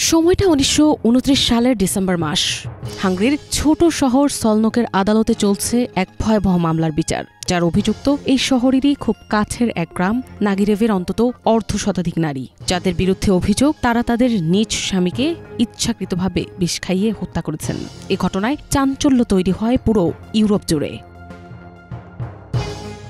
সময়টা ১৯২৯ সালের ডিসেম্বর মাস। হাঙ্গেরির ছোট শহর সলনকের আদালতে চলছে এক ভয়াবহ মামলার বিচার, যার অভিযুক্ত এই শহরেরই খুব কাছের এক গ্রাম নাগিরেভের অন্তত অর্ধশতাধিক নারী, যাদের বিরুদ্ধে অভিযোগ তারা তাদের নিজ স্বামীকে ইচ্ছাকৃতভাবে বিষ খাইয়ে হত্যা করেছেন। এ ঘটনায় চাঞ্চল্য তৈরি হয় পুরো ইউরোপ জুড়ে।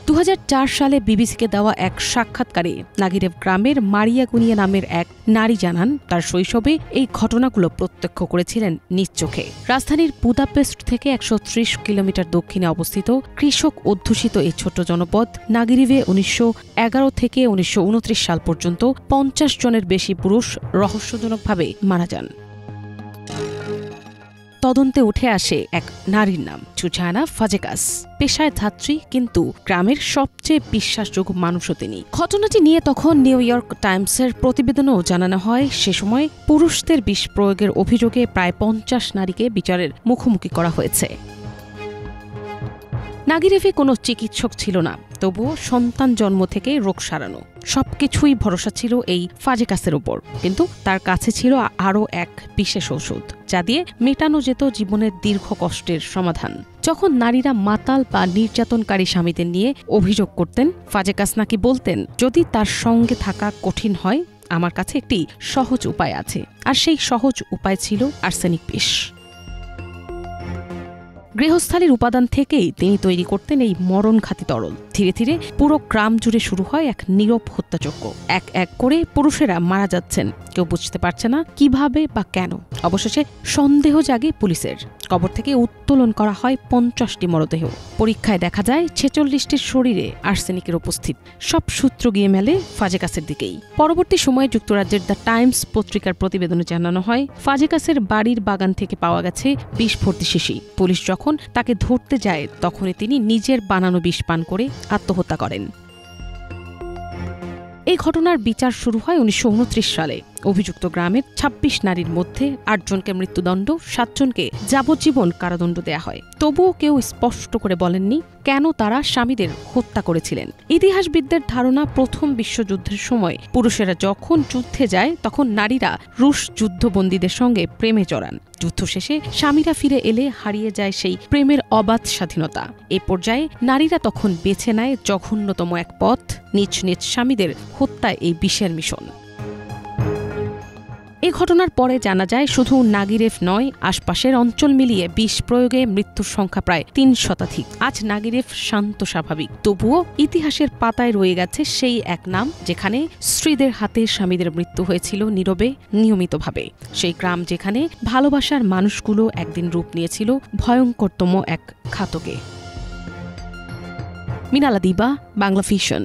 ২০০৪ সালে বিবিসিকে দেওয়া এক সাক্ষাৎকারে নাগিরেভ গ্রামের মারিয়া গুনিয়া নামের এক নারী জানান, তার শৈশবে এই ঘটনাগুলো প্রত্যক্ষ করেছিলেন নিজ চোখে। রাজধানীর বুদাপেস্ট থেকে ১৩০ কিলোমিটার দক্ষিণে অবস্থিত কৃষক অধ্যুষিত এই ছোট্ট জনপদ নাগিরেভে ১৯১১ থেকে ১৯২৯ সাল পর্যন্ত ৫০ জনের বেশি পুরুষ রহস্যজনকভাবে মারা যান। তদন্তে উঠে আসে এক নারীর নাম চুচানা ফাজেকাস। পেশায় ধাত্রী, কিন্তু গ্রামের সবচেয়ে বিশ্বাসযোগ্য মানুষও তিনি। ঘটনাটি নিয়ে তখন নিউ ইয়র্ক টাইমসের প্রতিবেদনও জানানো হয়, সে সময় পুরুষদের বিষ প্রয়োগের অভিযোগে প্রায় ৫০ নারীকে বিচারের মুখোমুখি করা হয়েছে। নাগিরেভে কোনো চিকিৎসক ছিল না, তবুও সন্তান জন্ম থেকে রোগ সারানো সবকিছুই ভরসা ছিল এই ফাজেকাসের উপর। কিন্তু তার কাছে ছিল আরও এক বিশেষ ওষুধ, যা দিয়ে মেটানো যেত জীবনের দীর্ঘ কষ্টের সমাধান। যখন নারীরা মাতাল বা নির্যাতনকারী স্বামীদের নিয়ে অভিযোগ করতেন, ফাজেকাস নাকি বলতেন, যদি তার সঙ্গে থাকা কঠিন হয়, আমার কাছে একটি সহজ উপায় আছে। আর সেই সহজ উপায় ছিল আর্সেনিক বিষ। গৃহস্থালির উপাদান থেকেই তিনি তৈরি করতেন এই মরণঘাতী তরল। ধীরে ধীরে পুরো গ্রাম জুড়ে শুরু হয় এক নীরব হত্যাযজ্ঞ। এক এক করে পুরুষেরা মারা যাচ্ছেন, কেউ বুঝতে পারছে না কিভাবে বা কেন। অবশেষে সন্দেহ জাগে পুলিশের। কবর থেকে উত্তোলন করা হয় ৫০টি মরদেহ। পরীক্ষায় দেখা যায় ৪৬টির শরীরে আর্সেনিকের উপস্থিত। সব সূত্র গিয়ে মেলে ফাজেকাসের দিকেই। পরবর্তী সময়ে যুক্তরাজ্যের দ্য টাইমস পত্রিকার প্রতিবেদনে জানানো হয়, ফাজেকাসের বাড়ির বাগান থেকে পাওয়া গেছে বিষ ভর্তি শিশি। পুলিশ যখন তাকে ধরতে যায়, তখনই তিনি নিজের বানানো বিষ পান করে আত্মহত্যা করেন। এই ঘটনার বিচার শুরু হয় ১৯২৯ সালে। অভিযুক্ত গ্রামের ২৬ নারীর মধ্যে ৮ জনকে মৃত্যুদণ্ড, ৭ জনকে যাবজ্জীবন কারাদণ্ড দেয়া হয়। তবুও কেউ স্পষ্ট করে বলেননি কেন তারা স্বামীদের হত্যা করেছিলেন। ইতিহাসবিদদের ধারণা, প্রথম বিশ্বযুদ্ধের সময় পুরুষেরা যখন যুদ্ধে যায়, তখন নারীরা রুশ যুদ্ধবন্দীদের সঙ্গে প্রেমে জড়ান। যুদ্ধ শেষে স্বামীরা ফিরে এলে হারিয়ে যায় সেই প্রেমের অবাধ স্বাধীনতা। এ পর্যায়ে নারীরা তখন বেছে নেয় জঘন্যতম এক পথ, নিজ নিজ স্বামীদের হত্যায় এই বিষের মিশন। এই ঘটনার পরে জানা যায়, শুধু নাগিরেভ নয়, আশপাশের অঞ্চল মিলিয়ে বিষ প্রয়োগে মৃত্যুর সংখ্যা প্রায় ৩ শতাধিক। আজ নাগিরেভ শান্ত স্বাভাবিক, তবুও ইতিহাসের পাতায় রয়ে গেছে সেই এক নাম, যেখানে স্ত্রীদের হাতে স্বামীদের মৃত্যু হয়েছিল নীরবে, নিয়মিতভাবে। সেই গ্রাম যেখানে ভালোবাসার মানুষগুলো একদিন রূপ নিয়েছিল ভয়ঙ্করতম এক ঘাতকে। মিনালা দিবা, বাংলা ভিশন।